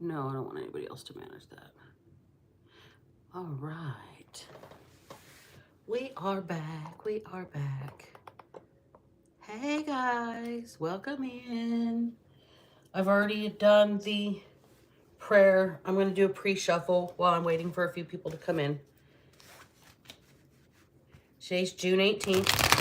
No, I don't want anybody else to manage that. All right. We are back. We are back. Hey guys, welcome in. I've already done the prayer. I'm going to do a pre-shuffle while I'm waiting for a few people to come in. Today's June 18th.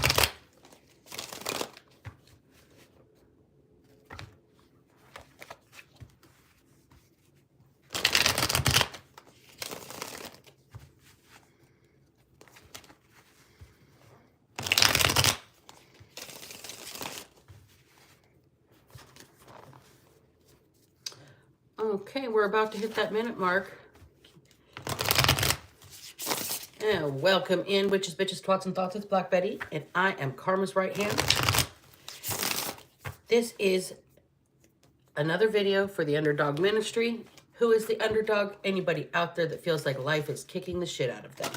Okay, we're about to hit that minute mark. And welcome in, witches, bitches, twats, and thoughts. It's Black Betty, and I am Karma's right hand. This is another video for the Underdog Ministry. Who is the underdog? Anybody out there that feels like life is kicking the shit out of them.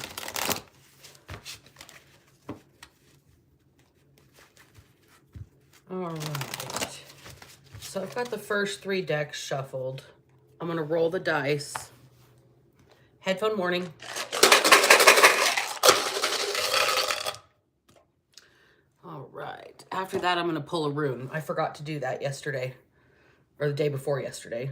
All right. So I've got the first 3 decks shuffled. I'm going to roll the dice. Headphone warning. All right. After that, I'm going to pull a rune. I forgot to do that yesterday, or the day before yesterday.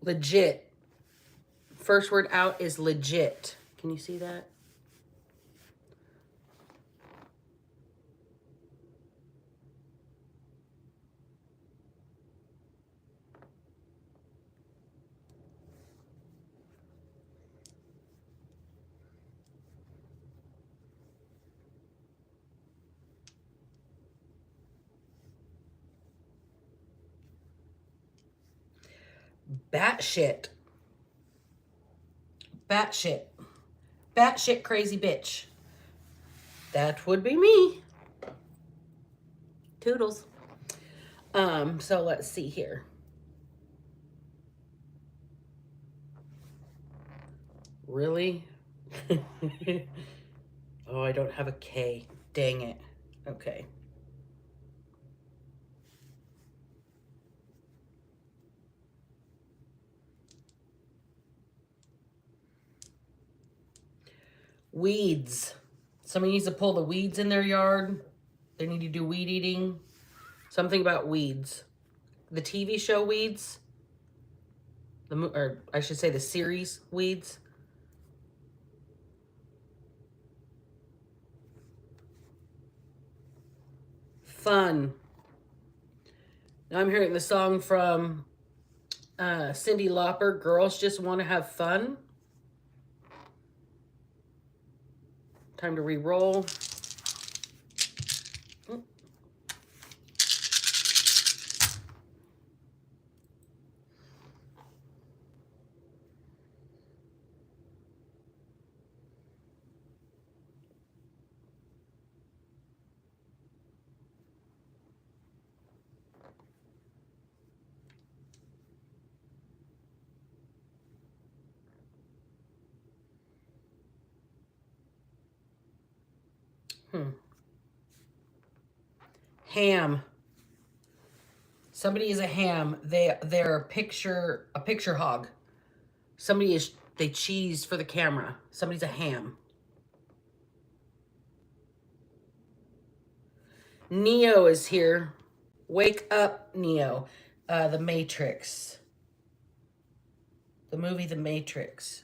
Legit. First word out is legit. Can you see that? Batshit. Batshit. Batshit crazy bitch. That would be me. Toodles. So let's see here. Really? Oh, I don't have a K. Dang it. Okay. Weeds. Somebody needs to pull the weeds in their yard. They need to do weed eating. Something about weeds. The TV show Weeds. Or I should say the series Weeds. Fun. Now I'm hearing the song from Cyndi Lauper, Girls Just Want to Have Fun. Time to re-roll. Ham. Somebody is a ham. They're a picture hog. They cheese for the camera. Somebody's a ham. Neo is here. Wake up, Neo. The Matrix. The movie The Matrix.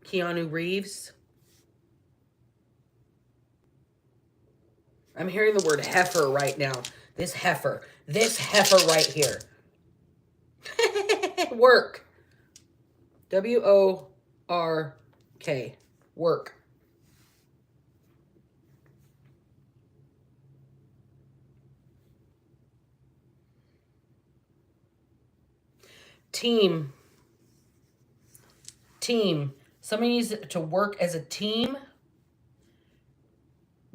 Keanu Reeves. I'm hearing the word heifer right now. This heifer right here. Work. W-O-R-K. Work. Team. Team. Somebody needs to work as a team.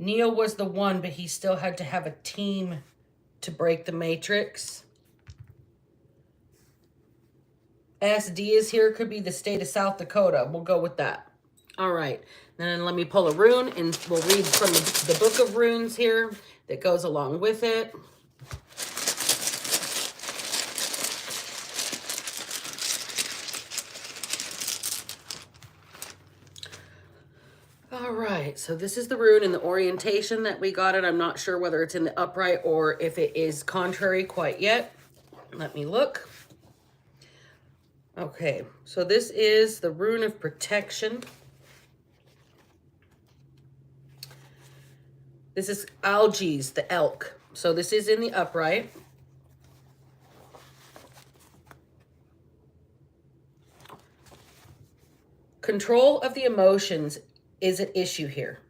Neo was the one, but he still had to have a team to break the Matrix. SD is here. Could be the state of South Dakota. We'll go with that. All right, then let me pull a rune and we'll read from the book of runes here that goes along with it. All right, so this is the rune and the orientation that we got it. I'm not sure whether it's in the upright or if it is contrary quite yet. Let me look. Okay, so this is the rune of protection. This is Algi's, the elk. So this is in the upright. Control of the emotions is an issue here.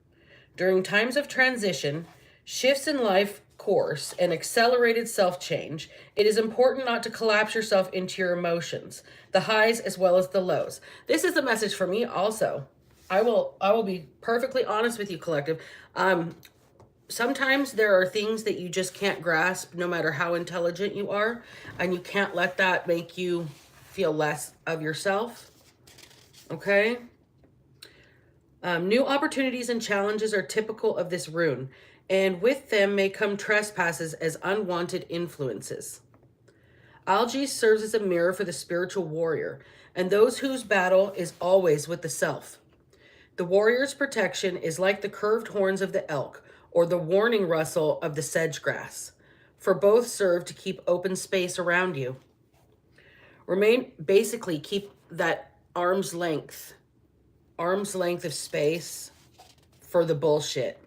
During times of transition, shifts in life course, and accelerated self-change, it is important not to collapse yourself into your emotions, the highs as well as the lows. This is a message for me also. I will be perfectly honest with you, collective. Sometimes there are things that you just can't grasp no matter how intelligent you are, and you can't let that make you feel less of yourself. Okay? New opportunities and challenges are typical of this rune, and with them may come trespasses as unwanted influences. Algae serves as a mirror for the spiritual warrior, and those whose battle is always with the self. The warrior's protection is like the curved horns of the elk, or the warning rustle of the sedge grass, for both serve to keep open space around you. Basically keep that arm's length of space for the bullshit.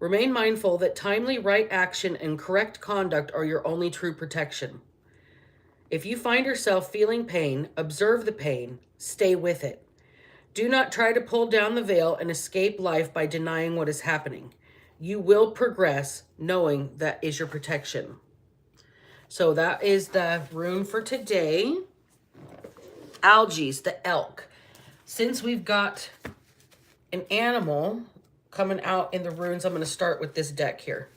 Remain mindful that timely right action and correct conduct are your only true protection. If you find yourself feeling pain, observe the pain, stay with it. Do not try to pull down the veil and escape life by denying what is happening. You will progress knowing that is your protection. So that is the rune for today. Algae's, the elk. Since we've got an animal coming out in the runes, I'm going to start with this deck here.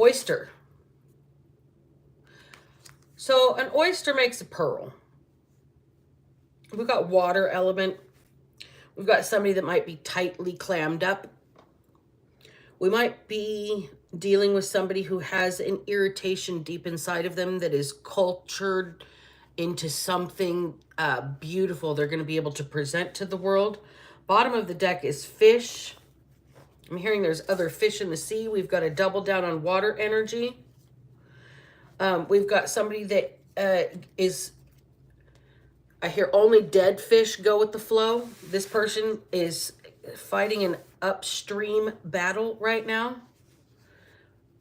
Oyster. So an oyster makes a pearl. We've got water element. We've got somebody that might be tightly clammed up. We might be dealing with somebody who has an irritation deep inside of them that is cultured into something beautiful they're going to be able to present to the world. Bottom of the deck is fish. I'm hearing there's other fish in the sea. We've got a double down on water energy. We've got somebody that I hear only dead fish go with the flow. This person is fighting an upstream battle right now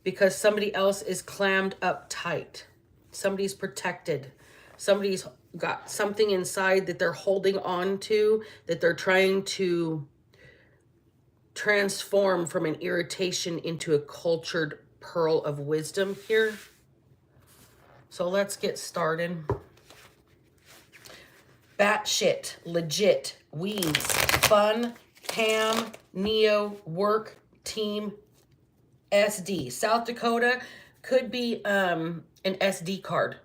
because somebody else is clammed up tight. Somebody's protected. Somebody's got something inside that they're holding on to, that they're trying to transform from an irritation into a cultured pearl of wisdom here. So let's get started. Batshit, legit, weeds, fun, ham, neo, work, team, SD. South Dakota could be an SD card,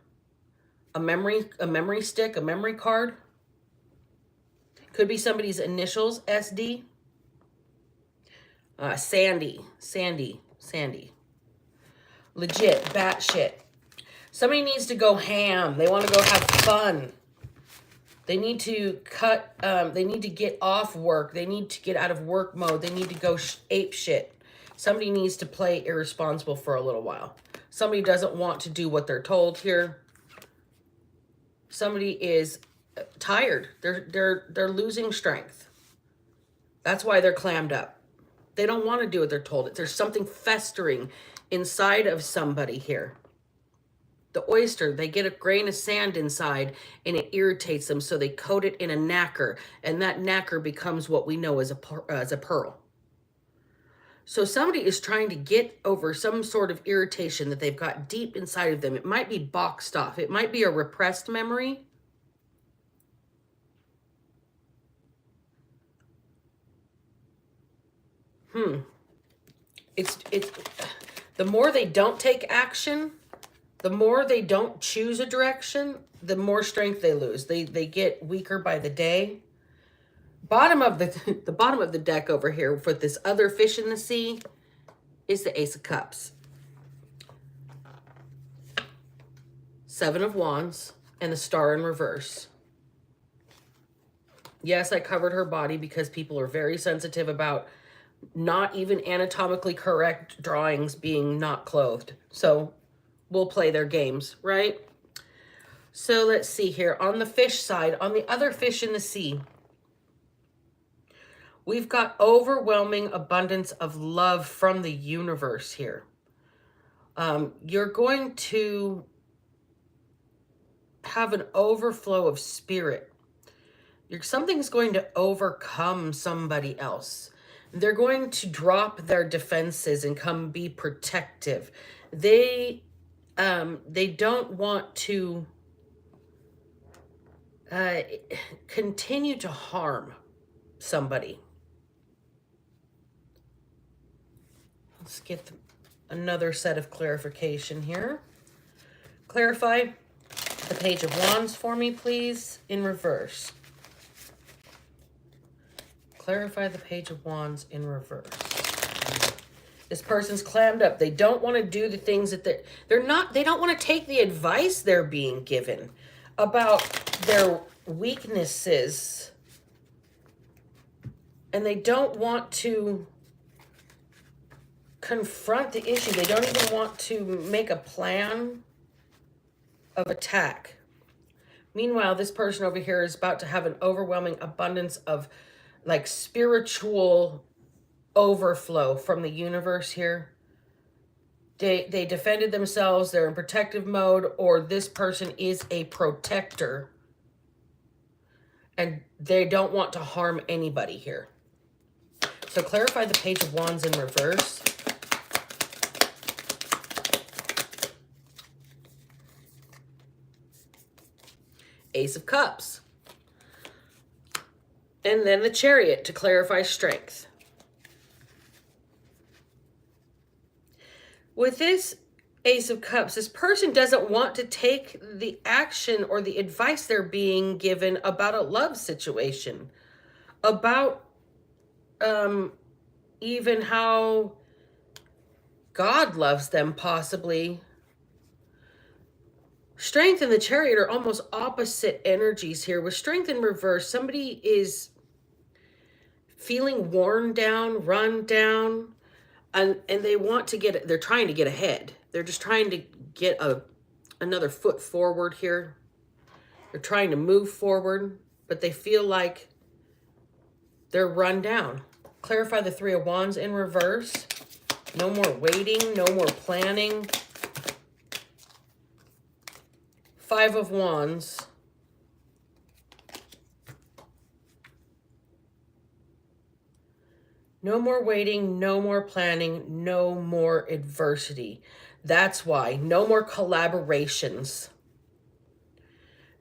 a memory stick, a memory card. Could be somebody's initials, SD. Sandy. Legit, batshit. Somebody needs to go ham. They want to go have fun. They need to they need to get off work. They need to get out of work mode. They need to go ape shit. Somebody needs to play irresponsible for a little while. Somebody doesn't want to do what they're told here. Somebody is tired. They're losing strength. That's why they're clammed up. They don't want to do what they're told. There's something festering inside of somebody here. The oyster, they get a grain of sand inside and it irritates them, so they coat it in a nacre, and that nacre becomes what we know as a pearl. So somebody is trying to get over some sort of irritation that they've got deep inside of them. It might be boxed off. It might be a repressed memory. It's the more they don't take action, the more they don't choose a direction, the more strength they lose. They get weaker by the day. Bottom of the bottom of the deck over here for this other fish in the sea is the Ace of Cups, Seven of Wands, and the Star in reverse. Yes, I covered her body because people are very sensitive about not even anatomically correct drawings being not clothed. So we'll play their games, right? So let's see here. On the fish side, on the other fish in the sea, we've got overwhelming abundance of love from the universe here. You're going to have an overflow of spirit. Something's going to overcome somebody else. They're going to drop their defenses and come be protective. They don't want to continue to harm somebody. Let's get another set of clarification here. Clarify the Page of Wands for me, please, in reverse. Clarify the Page of Wands in reverse. This person's clammed up. They don't want to do the things that they don't want to take the advice they're being given about their weaknesses. And they don't want to confront the issue. They don't even want to make a plan of attack. Meanwhile, this person over here is about to have an overwhelming abundance of like spiritual overflow from the universe here. They defended themselves. They're in protective mode, or this person is a protector and they don't want to harm anybody here. So clarify the Page of Wands in reverse. Ace of Cups. And then the Chariot to clarify strength. With this Ace of Cups, this person doesn't want to take the action or the advice they're being given about a love situation, about even how God loves them, possibly. Strength and the Chariot are almost opposite energies here. With Strength in reverse, somebody is feeling worn down, run down, and they want to get, they're trying to get ahead. They're just trying to get another foot forward here. They're trying to move forward, but they feel like they're run down. Clarify the Three of Wands in reverse. No more waiting, no more planning. Five of Wands. No more waiting, no more planning, no more adversity. That's why. No more collaborations.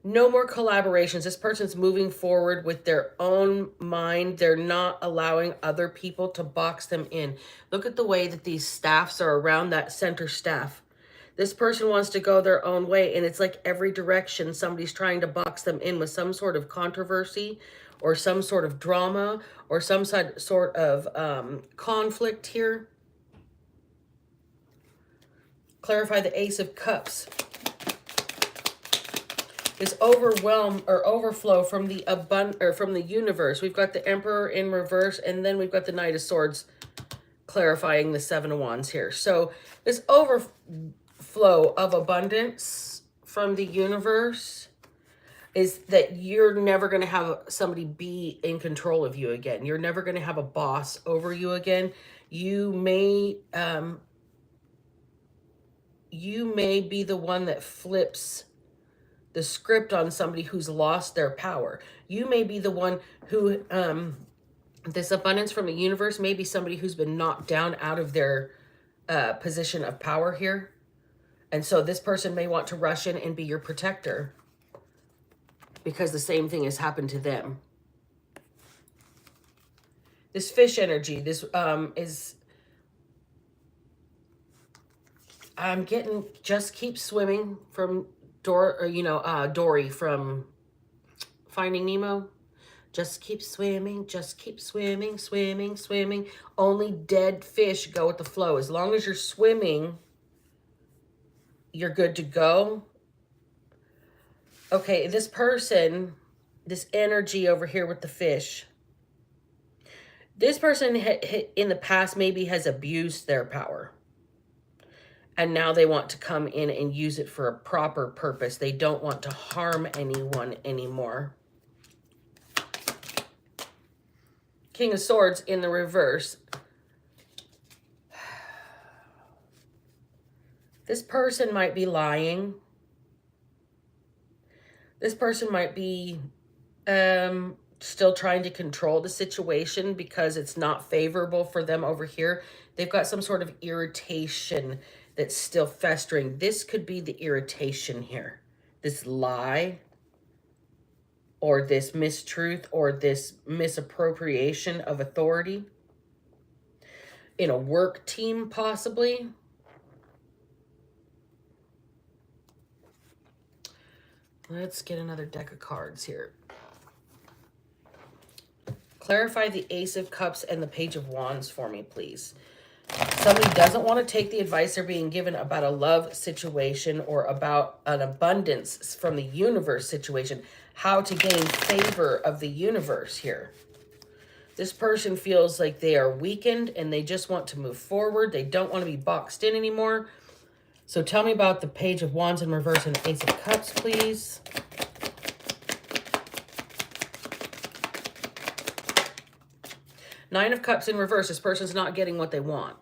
No more collaborations. This person's moving forward with their own mind. They're not allowing other people to box them in. Look at the way that these staffs are around that center staff. This person wants to go their own way, and it's like every direction somebody's trying to box them in with some sort of controversy or some sort of drama or some sort of conflict here. Clarify the Ace of Cups. This overwhelm or overflow from the from the universe. We've got the Emperor in reverse, and then we've got the Knight of Swords clarifying the Seven of Wands here. So this overflow of abundance from the universe is that you're never going to have somebody be in control of you again. You're never going to have a boss over you again. You may be the one that flips the script on somebody who's lost their power. You may be the one who This abundance from the universe may be somebody who's been knocked down out of their position of power here. And so this person may want to rush in and be your protector because the same thing has happened to them. This fish energy, this is, I'm getting just keep swimming from Dory from Finding Nemo. Just keep swimming, swimming, swimming. Only dead fish go with the flow. As long as you're swimming, you're good to go. Okay, this person, this energy over here with the fish, this person in the past maybe has abused their power. And now they want to come in and use it for a proper purpose. They don't want to harm anyone anymore. King of Swords in the reverse. This person might be lying. This person might be still trying to control the situation because it's not favorable for them over here. They've got some sort of irritation that's still festering. This could be the irritation here. This lie, or this mistruth, or this misappropriation of authority in a work team, possibly. Let's get another deck of cards here. Clarify the Ace of Cups and the Page of Wands for me, please. Somebody doesn't want to take the advice they're being given about a love situation or about an abundance from the universe situation. How to gain favor of the universe here. This person feels like they are weakened and they just want to move forward. They don't want to be boxed in anymore. So tell me about the Page of Wands in reverse and Ace of Cups, please. Nine of Cups in reverse. This person's not getting what they want.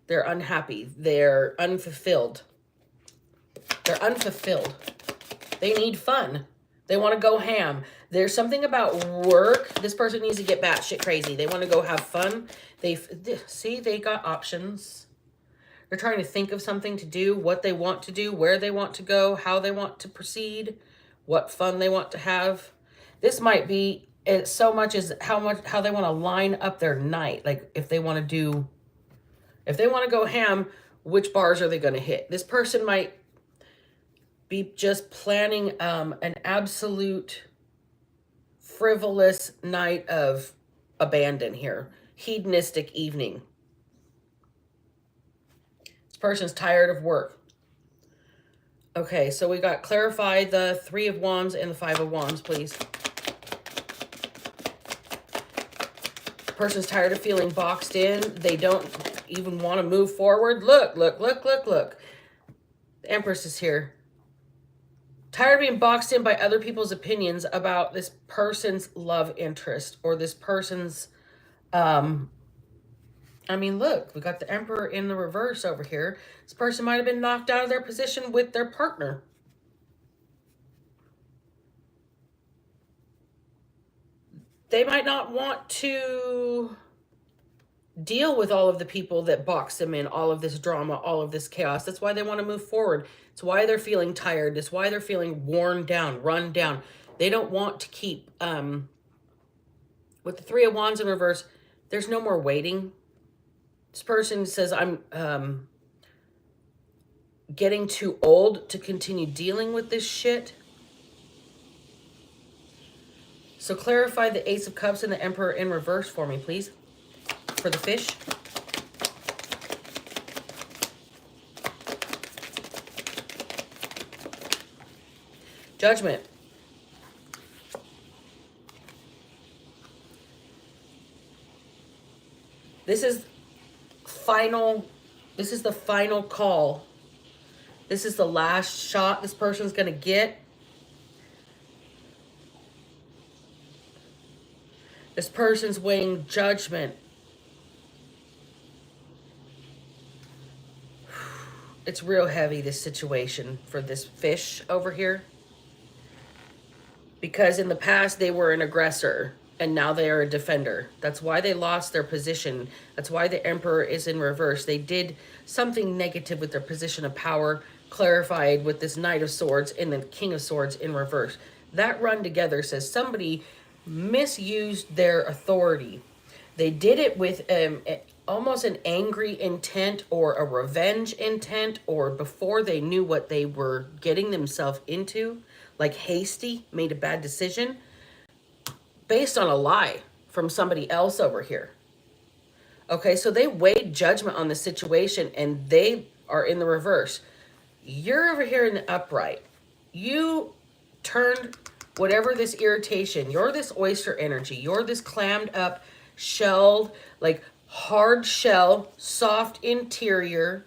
They're unhappy. They're unfulfilled. They're unfulfilled. They need fun. They want to go ham. There's something about work. This person needs to get batshit crazy. They want to go have fun. See, they got options. They're trying to think of something to do, what they want to do, where they want to go, how they want to proceed, what fun they want to have. This might be so much as how they want to line up their night. Like if they want to go ham, which bars are they going to hit? This person might be just planning an absolute frivolous night of abandon here. Hedonistic evening. This person's tired of work. Okay, so we got clarify the Three of Wands and the Five of Wands, please. Person's tired of feeling boxed in. They don't even want to move forward. Look. The Empress is here. Tired of being boxed in by other people's opinions about this person's love interest or this person's, look, we got the Emperor in the reverse over here. This person might have been knocked out of their position with their partner. They might not want to deal with all of the people that box them in, all of this drama, all of this chaos. That's why they want to move forward. It's why they're feeling tired. It's why they're feeling worn down, run down. They don't want to keep, with the Three of Wands in reverse, there's no more waiting. This person says, I'm getting too old to continue dealing with this shit. So clarify the Ace of Cups and the Emperor in reverse for me, please. For the fish. Judgment. This is final. This is the final call. This is the last shot this person's going to get. This person's weighing judgment. It's real heavy, this situation for this fish over here. Because in the past, they were an aggressor. And now they are a defender. That's why they lost their position. That's why the Emperor is in reverse. They did something negative with their position of power, clarified with this Knight of Swords and the King of Swords in reverse. That run together says somebody misused their authority. They did it with almost an angry intent or a revenge intent, or before they knew what they were getting themselves into, like hasty, made a bad decision based on a lie from somebody else over here. Okay, so they weighed judgment on the situation and they are in the reverse. You're over here in the upright. You turned whatever this irritation, you're this oyster energy, you're this clammed up, shelled, like hard shell, soft interior,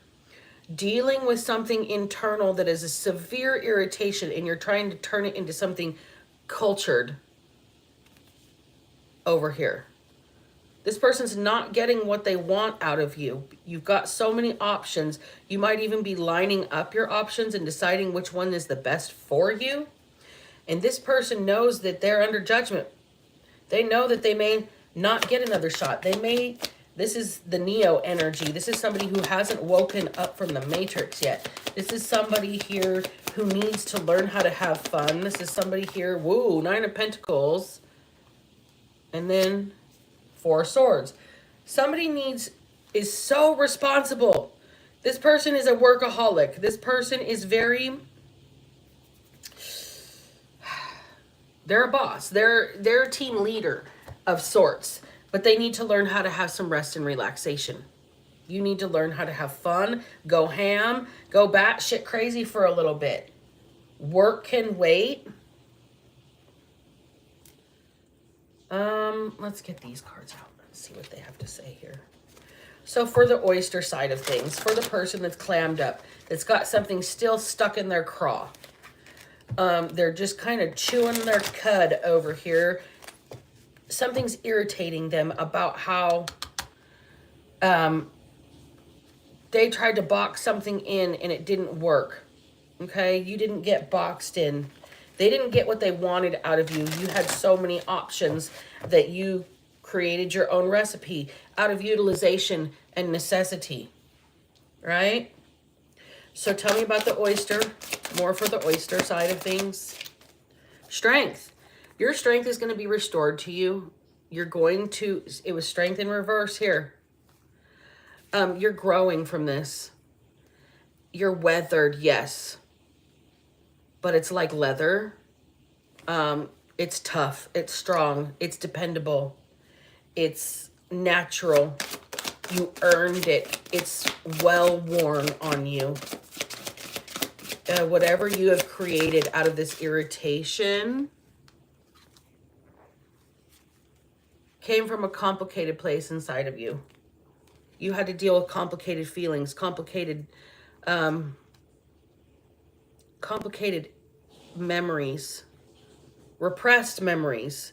dealing with something internal that is a severe irritation, and you're trying to turn it into something cultured over here. This person's not getting what they want out of you. You've got so many options. You might even be lining up your options and deciding which one is the best for you. And this person knows that they're under judgment. They know that they may not get another shot. This is the Neo energy. This is somebody who hasn't woken up from the Matrix yet. This is somebody here who needs to learn how to have fun. This is somebody here, woo, 9 of Pentacles. And then 4 of Swords. Somebody is so responsible. This person is a workaholic. This person is they're a boss. They're a team leader of sorts, but they need to learn how to have some rest and relaxation. You need to learn how to have fun, go ham, go batshit crazy for a little bit. Work can wait. Let's get these cards out. Let's see what they have to say here. So for the oyster side of things, for the person that's clammed up, that's got something still stuck in their craw. They're just kind of chewing their cud over here. Something's irritating them about how they tried to box something in and it didn't work. Okay, you didn't get boxed in. They didn't get what they wanted out of you. You had so many options that you created your own recipe out of utilization and necessity, right? So tell me about the oyster, more for the oyster side of things. Strength. Your strength is going to be restored to you. It was strength in reverse here. You're growing from this. You're weathered, yes. But it's like leather. It's tough. It's strong. It's dependable. It's natural. You earned it. It's well worn on you. Whatever you have created out of this irritation came from a complicated place inside of you. You had to deal with complicated feelings, complicated memories, repressed memories,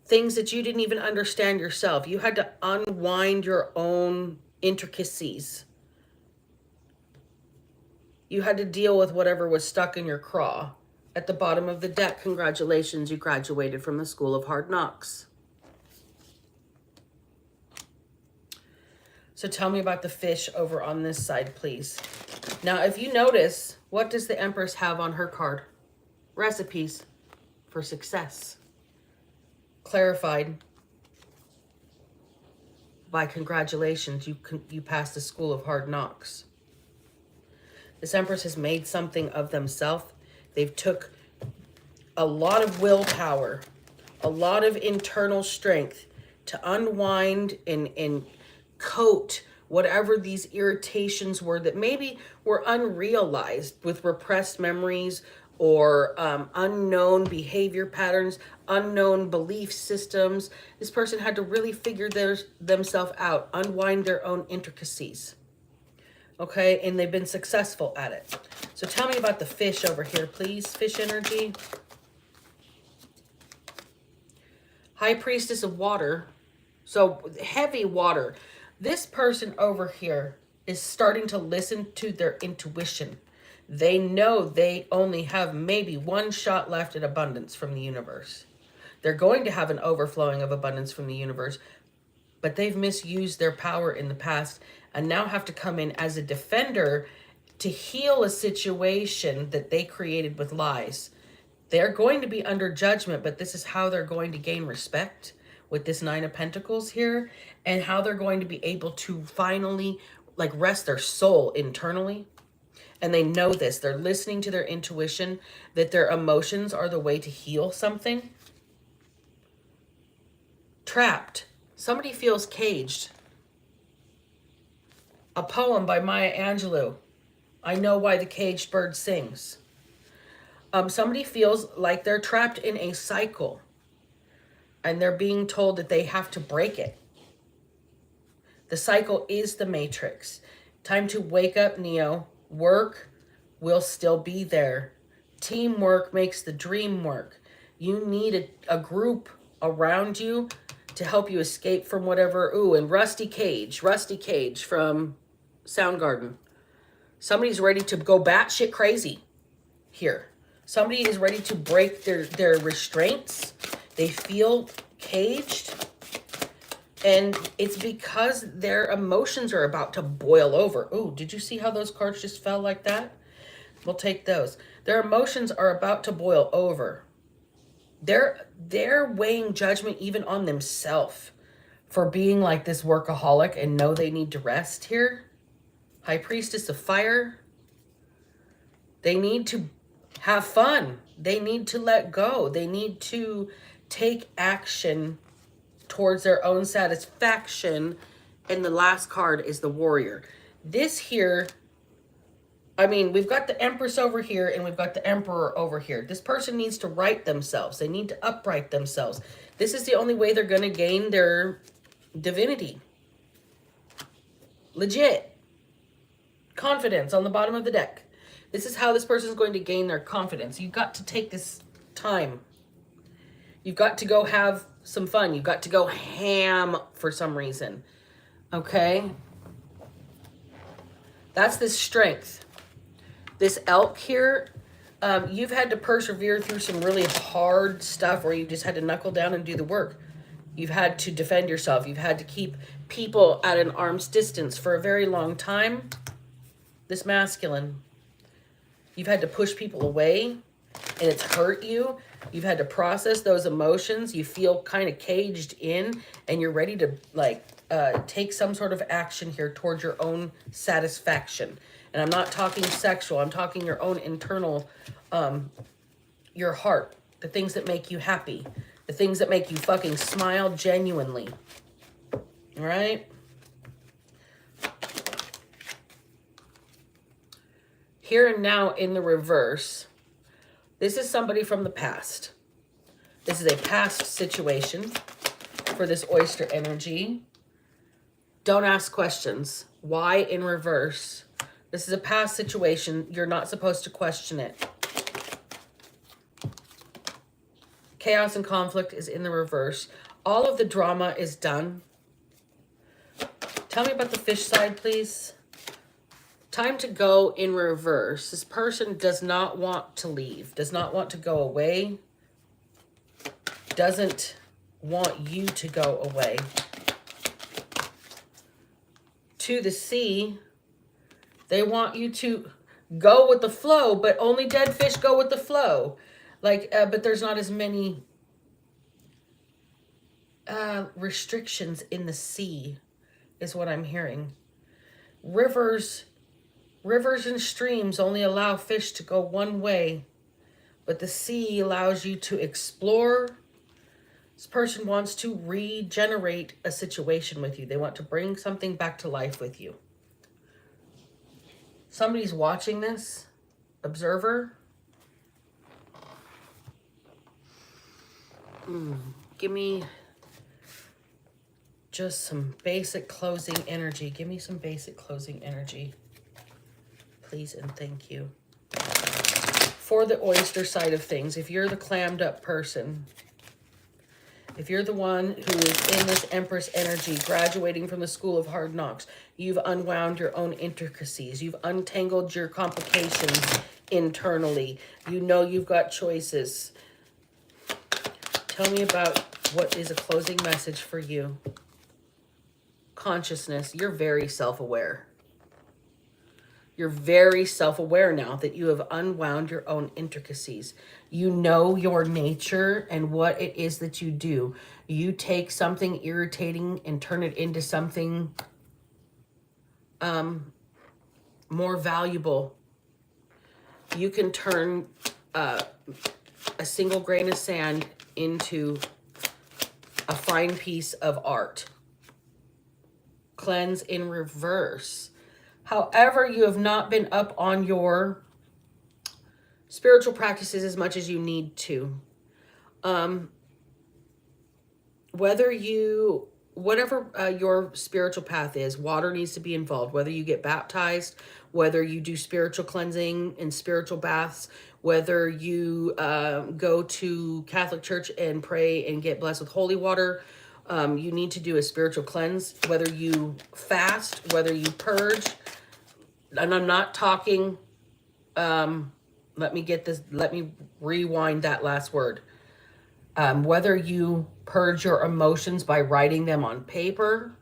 things that you didn't even understand yourself. You had to unwind your own intricacies. You had to deal with whatever was stuck in your craw. At the bottom of the deck, congratulations, you graduated from the School of Hard Knocks. So tell me about the fish over on this side, please. Now, if you notice, what does the Empress have on her card? Recipes for success. Clarified by congratulations, you passed the School of Hard Knocks. This Empress has made something of themselves. They've took a lot of willpower, a lot of internal strength to unwind and coat whatever these irritations were that maybe were unrealized with repressed memories or unknown behavior patterns, unknown belief systems. This person had to really figure themselves out, unwind their own intricacies. Okay, and they've been successful at it. So tell me about the fish over here, please. Fish energy. High Priestess of Water. So heavy water. This person over here is starting to listen to their intuition. They know they only have maybe one shot left at abundance from the universe. They're going to have an overflowing of abundance from the universe, but they've misused their power in the past and now have to come in as a defender to heal a situation that they created with lies. They're going to be under judgment, but this is how they're going to gain respect with this Nine of Pentacles here, and how they're going to be able to finally like rest their soul internally. And they know this. They're listening to their intuition, that their emotions are the way to heal something. Trapped. Somebody feels caged. A poem by Maya Angelou. I know why the caged bird sings. Somebody feels like they're trapped in a cycle and they're being told that they have to break it. The cycle is the matrix. Time to wake up, Neo. Work will still be there. Teamwork makes the dream work. You need a group around you to help you escape from whatever. Ooh, and Rusty Cage from Soundgarden. Somebody's ready to go batshit crazy here. Somebody is ready to break their restraints. They feel caged. And it's because their emotions are about to boil over. Ooh, did you see how those cards just fell like that? We'll take those. Their emotions are about to boil over. They're weighing judgment even on themselves for being like this workaholic and know they need to rest here. High Priestess of Fire. They need to have fun. They need to let go. They need to take action towards their own satisfaction. And the last card is the Warrior. This here, I mean, we've got the Empress over here and we've got the Emperor over here. This person needs to right themselves. They need to upright themselves. This is the only way they're going to gain their divinity. Legit. Confidence on the bottom of the deck. This is how this person is going to gain their confidence. You've got to take this time. You've got to go have some fun. You've got to go ham for some reason. Okay? That's this strength. This elk here, you've had to persevere through some really hard stuff where you just had to knuckle down and do the work. You've had to defend yourself. You've had to keep people at an arm's distance for a very long time. This masculine. You've had to push people away and it's hurt you. You've had to process those emotions. You feel kind of caged in and you're ready to like take some sort of action here towards your own satisfaction. And I'm not talking sexual. I'm talking your own internal, your heart, the things that make you happy, the things that make you fucking smile genuinely. All right? Here and now in the reverse, this is somebody from the past. This is a past situation for this oyster energy. Don't ask questions. Why in reverse? This is a past situation. You're not supposed to question it. Chaos and conflict is in the reverse. All of the drama is done. Tell me about the fish side, please. Time to go in reverse. This person does not want to leave, does not want to go away, doesn't want you to go away. To the sea, they want you to go with the flow, but only dead fish go with the flow. Like, but there's not as many restrictions in the sea, is what I'm hearing. Rivers and streams only allow fish to go one way, but the sea allows you to explore. This person wants to regenerate a situation with you. They want to bring something back to life with you. Somebody's watching this. Observer. Give me just some basic closing energy. Give me some basic closing energy. Please and thank you. For the oyster side of things, if you're the clammed up person, if you're the one who is in this Empress energy, graduating from the School of Hard Knocks, you've unwound your own intricacies. You've untangled your complications internally. You know you've got choices. Tell me about what is a closing message for you. Consciousness. You're very self-aware. You're very self-aware now that you have unwound your own intricacies. You know your nature and what it is that you do. You take something irritating and turn it into something more valuable. You can turn a single grain of sand into a fine piece of art. Cleanse in reverse. However, you have not been up on your spiritual practices as much as you need to. Whatever your spiritual path is, water needs to be involved. Whether you get baptized, whether you do spiritual cleansing and spiritual baths, whether you go to Catholic Church and pray and get blessed with holy water, you need to do a spiritual cleanse. Whether you fast, whether you purge, and I'm not talking, let me rewind that last word. Whether you purge your emotions by writing them on paper,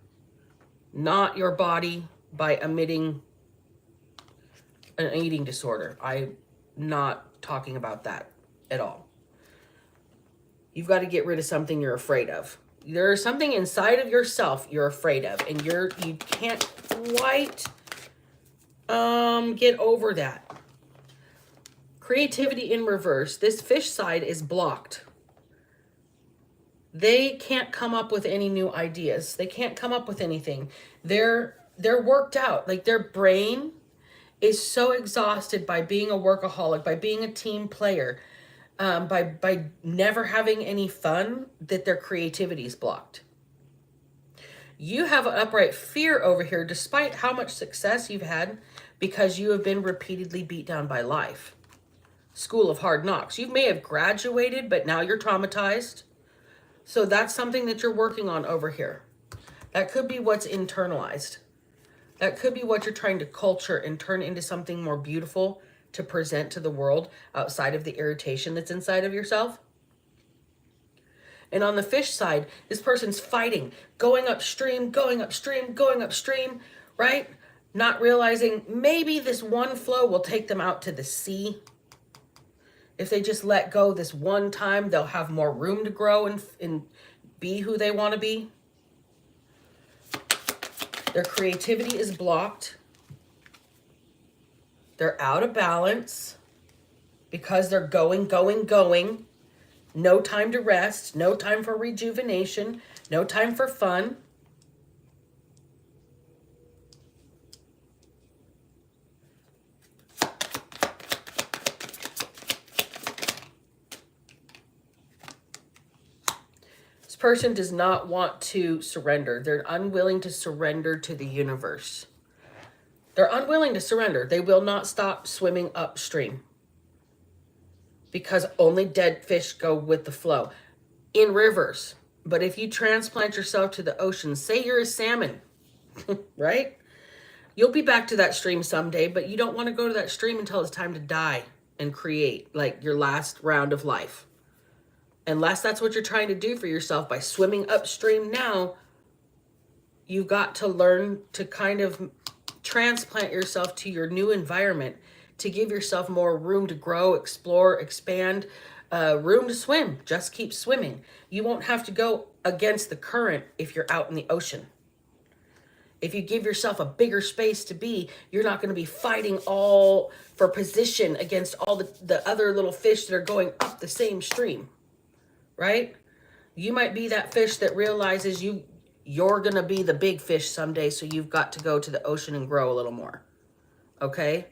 not your body by omitting an eating disorder. I'm not talking about that at all. You've got to get rid of something you're afraid of. There's something inside of yourself you're afraid of, and you can't quite get over that. Creativity in reverse. This fish side is blocked. They can't come up with any new ideas. They can't come up with anything. They're worked out. Like, their brain is so exhausted by being a workaholic, by being a team player, by never having any fun, that their creativity is blocked. You have an upright fear over here, despite how much success you've had, because you have been repeatedly beat down by life. School of hard knocks. You may have graduated, but now you're traumatized. So that's something that you're working on over here. That could be what's internalized. That could be what you're trying to culture and turn into something more beautiful to present to the world outside of the irritation that's inside of yourself. And on the fish side, this person's fighting, going upstream, right? Not realizing maybe this one flow will take them out to the sea. If they just let go this one time, they'll have more room to grow and be who they want to be. Their creativity is blocked. They're out of balance because they're going. No time to rest, no time for rejuvenation, no time for fun. This person does not want to surrender. They're unwilling to surrender to the universe. They're unwilling to surrender. They will not stop swimming upstream because only dead fish go with the flow in rivers. But if you transplant yourself to the ocean, say you're a salmon, right? You'll be back to that stream someday, but you don't want to go to that stream until it's time to die and create like your last round of life. Unless that's what you're trying to do for yourself by swimming upstream now, you've got to learn to kind of transplant yourself to your new environment to give yourself more room to grow, explore, expand, room to swim. Just keep swimming. You won't have to go against the current if you're out in the ocean. If you give yourself a bigger space to be, you're not going to be fighting all for position against all the other little fish that are going up the same stream, right? You might be that fish that realizes you're going to be the big fish someday, so you've got to go to the ocean and grow a little more, okay?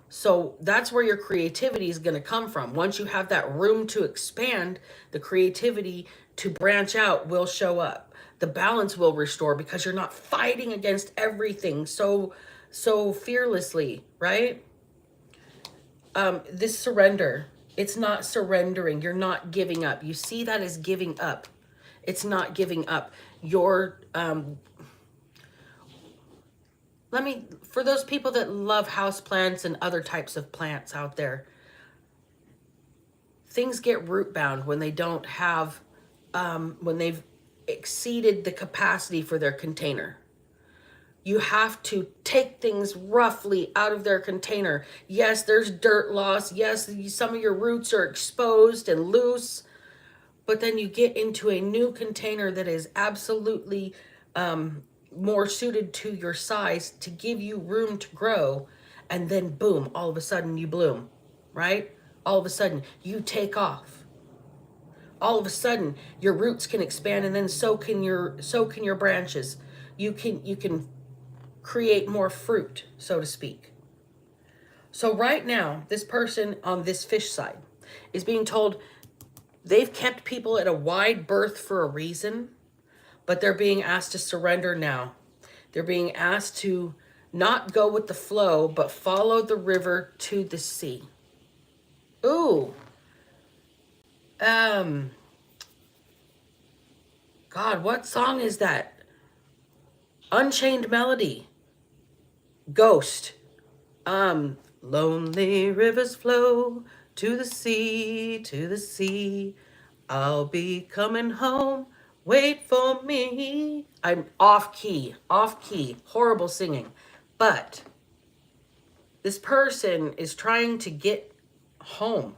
So that's where your creativity is going to come from. Once you have that room to expand, the creativity to branch out will show up. The balance will restore because you're not fighting against everything so fearlessly, right? This surrender, it's not surrendering. You're not giving up. You see that as giving up. It's not giving up. You're, for those people that love houseplants and other types of plants out there, things get root bound when they don't have when they've exceeded the capacity for their container. You have to take things roughly out of their container. Yes, there's dirt loss. Yes, some of your roots are exposed and loose. But then you get into a new container that is absolutely more suited to your size to give you room to grow. And then boom, all of a sudden you bloom, right? All of a sudden you take off. All of a sudden your roots can expand, and then so can your branches. You can create more fruit, so to speak. So right now, this person on this fish side is being told they've kept people at a wide berth for a reason, but they're being asked to surrender now. They're being asked to not go with the flow, but follow the river to the sea. Ooh. God, what song is that? Unchained Melody. Ghost. Lonely rivers flow to the sea, to the sea. I'll be coming home. Wait for me. I'm off key, horrible singing. But this person is trying to get home.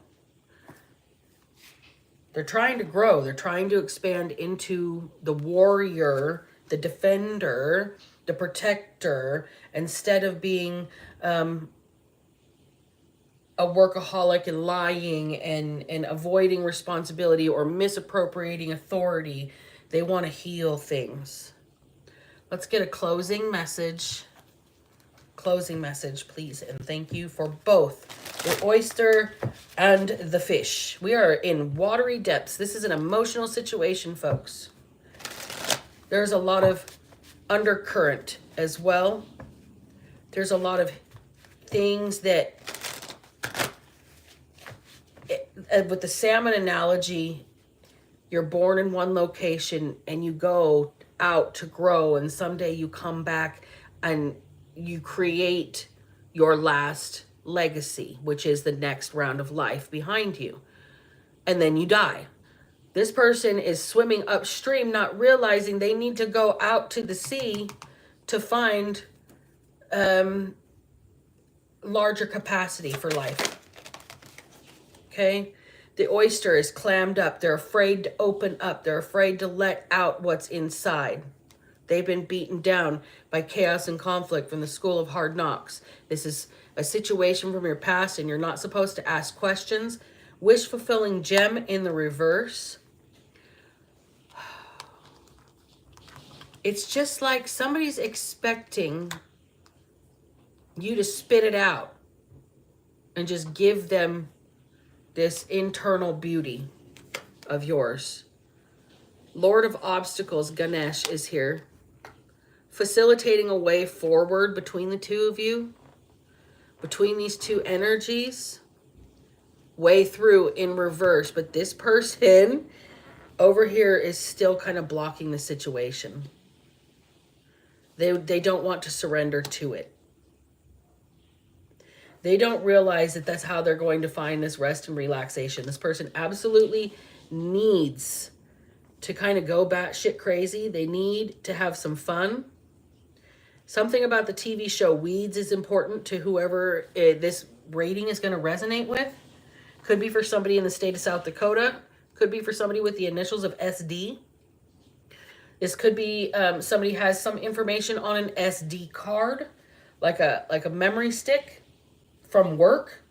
They're trying to grow. They're trying to expand into the warrior, the defender, the protector, instead of being a workaholic and lying and avoiding responsibility or misappropriating authority. They want to heal things. Let's get a closing message. Closing message, please. And thank you for both the oyster and the fish. We are in watery depths. This is an emotional situation, folks. There's a lot of undercurrent as well. There's a lot of things that, with the salmon analogy, you're born in one location and you go out to grow, and someday you come back and you create your last legacy, which is the next round of life behind you. And then you die. This person is swimming upstream, not realizing they need to go out to the sea to find larger capacity for life. Okay? The oyster is clammed up. They're afraid to open up. They're afraid to let out what's inside. They've been beaten down by chaos and conflict from the school of hard knocks. This is a situation from your past, and you're not supposed to ask questions. Wish-fulfilling gem in the reverse. It's just like somebody's expecting you to spit it out and just give them this internal beauty of yours. Lord of Obstacles, Ganesh, is here, facilitating a way forward between the two of you, between these two energies, way through in reverse. But this person over here is still kind of blocking the situation. They don't want to surrender to it. They don't realize that that's how they're going to find this rest and relaxation. This person absolutely needs to kind of go batshit crazy. They need to have some fun. Something about the TV show Weeds is important to whoever this rating is going to resonate with. Could be for somebody in the state of South Dakota. Could be for somebody with the initials of SD. This could be somebody has some information on an SD card, like a memory stick from work.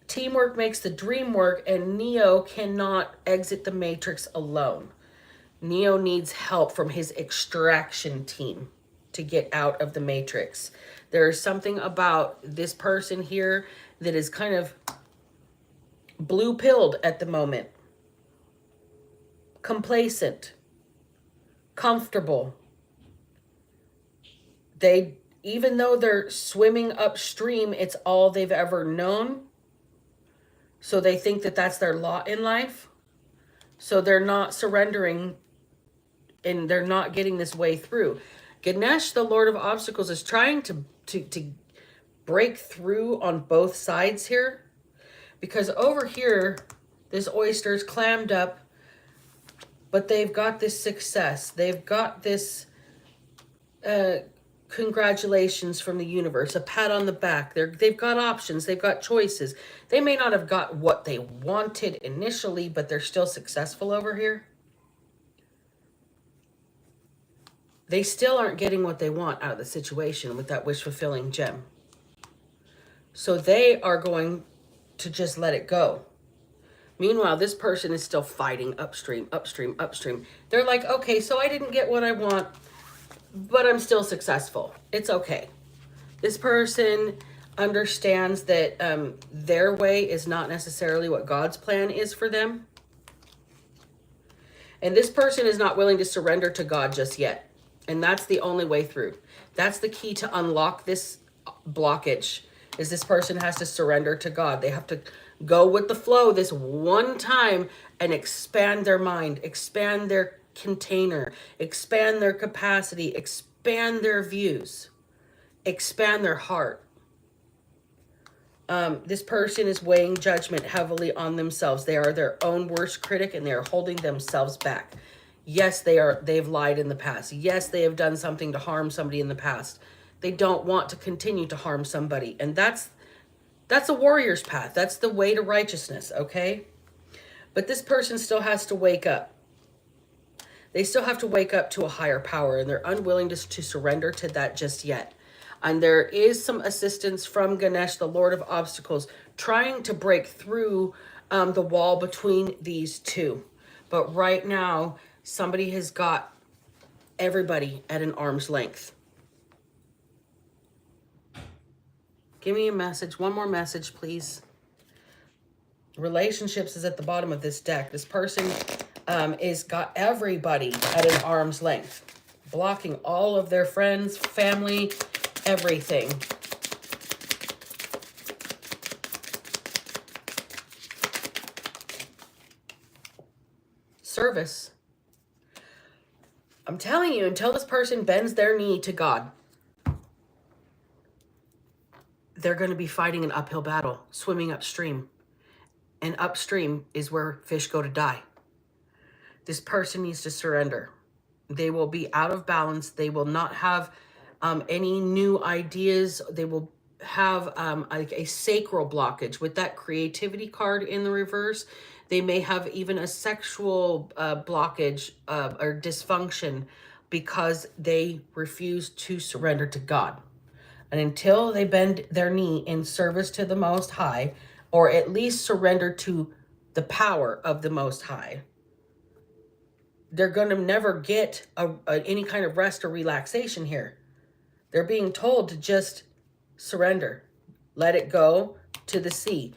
Teamwork makes the dream work, and Neo cannot exit the Matrix alone. Neo needs help from his extraction team to get out of the Matrix. There's something about this person here that is kind of blue-pilled at the moment. Complacent. Comfortable. Even though they're swimming upstream, it's all they've ever known. So they think that that's their lot in life. So they're not surrendering, and they're not getting this way through. Ganesh, the Lord of Obstacles, is trying to break through on both sides here. Because over here, This oyster's clammed up, but they've got this success. They've got this congratulations from the universe, a pat on the back. They've got options. They've got choices. They may not have got what they wanted initially, but they're still successful over here. They still aren't getting what they want out of the situation with that wish-fulfilling gem. So they are going to just let it go. Meanwhile, this person is still fighting upstream, upstream, upstream. They're like, okay, so I didn't get what I want, but I'm still successful. It's okay. This person understands that their way is not necessarily what God's plan is for them. And this person is not willing to surrender to God just yet. And that's the only way through. That's the key to unlock this blockage, is this person has to surrender to God. They have to go with the flow this one time and expand their mind, expand their container, expand their capacity, expand their views, expand their heart. This person is weighing judgment heavily on themselves. They are their own worst critic, and they are holding themselves back. Yes, they've lied in the past. Yes, they have done something to harm somebody in the past. They don't want to continue to harm somebody. And that's a warrior's path. That's the way to righteousness, okay? But this person still has to wake up. They still have to wake up to a higher power, and they're unwilling to surrender to that just yet. And there is some assistance from Ganesh, the Lord of Obstacles, trying to break through the wall between these two. But right now, somebody has got everybody at an arm's length. Give me a message. One more message, please. Relationships is at the bottom of this deck. This person is got everybody at an arm's length, blocking all of their friends, family, everything. Service. I'm telling you, until this person bends their knee to God, they're going to be fighting an uphill battle, swimming upstream. And upstream is where fish go to die. This person needs to surrender. They will be out of balance. They will not have any new ideas. They will have like a sacral blockage. With that creativity card in the reverse, they may have even a sexual blockage or dysfunction because they refuse to surrender to God. And until they bend their knee in service to the Most High, or at least surrender to the power of the Most High, they're going to never get any kind of rest or relaxation here. They're being told to just surrender. Let it go to the sea.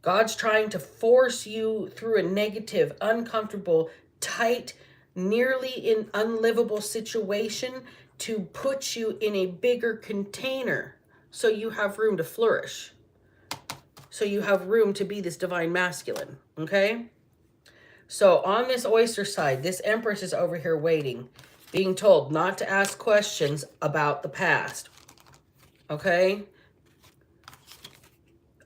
God's trying to force you through a negative, uncomfortable, tight, nearly unlivable situation to put you in a bigger container so you have room to flourish. So you have room to be this divine masculine, okay? So on this oyster side, this Empress is over here waiting, being told not to ask questions about the past, okay?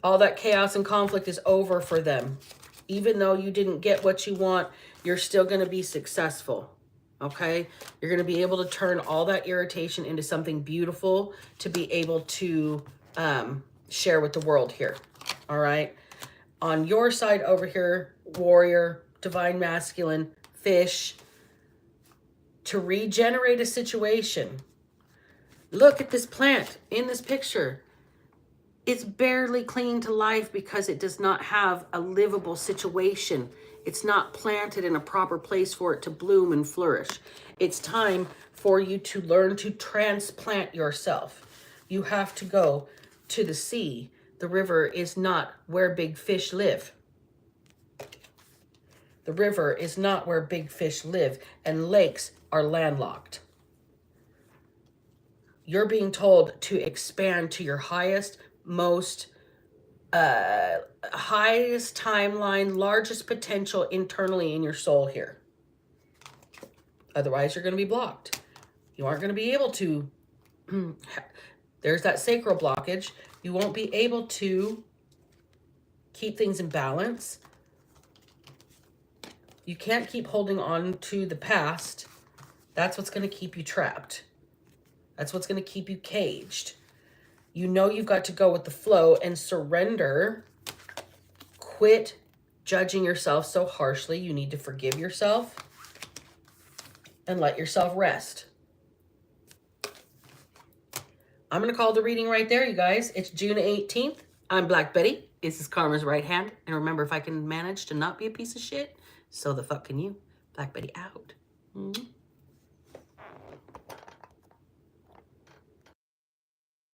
All that chaos and conflict is over for them. Even though you didn't get what you want, you're still going to be successful, okay? You're going to be able to turn all that irritation into something beautiful to be able to share with the world here, all right? On your side over here, warrior, divine masculine, fish, to regenerate a situation. Look at this plant in this picture. It's barely clinging to life because it does not have a livable situation. It's not planted in a proper place for it to bloom and flourish. It's time for you to learn to transplant yourself. You have to go to the sea. The river is not where big fish live. The river is not where big fish live, and lakes are landlocked. You're being told to expand to your highest, most highest timeline, largest potential internally in your soul here. Otherwise, you're going to be blocked. You aren't going to be able to. There's that sacral blockage. You won't be able to keep things in balance. You can't keep holding on to the past. That's what's going to keep you trapped. That's what's going to keep you caged. You know you've got to go with the flow and surrender. Quit judging yourself so harshly. You need to forgive yourself and let yourself rest. I'm going to call the reading right there, you guys. It's June 18th. I'm Black Betty. This is Karma's right hand. And remember, if I can manage to not be a piece of shit, so the fuck can you. Black Betty out. Mm-hmm.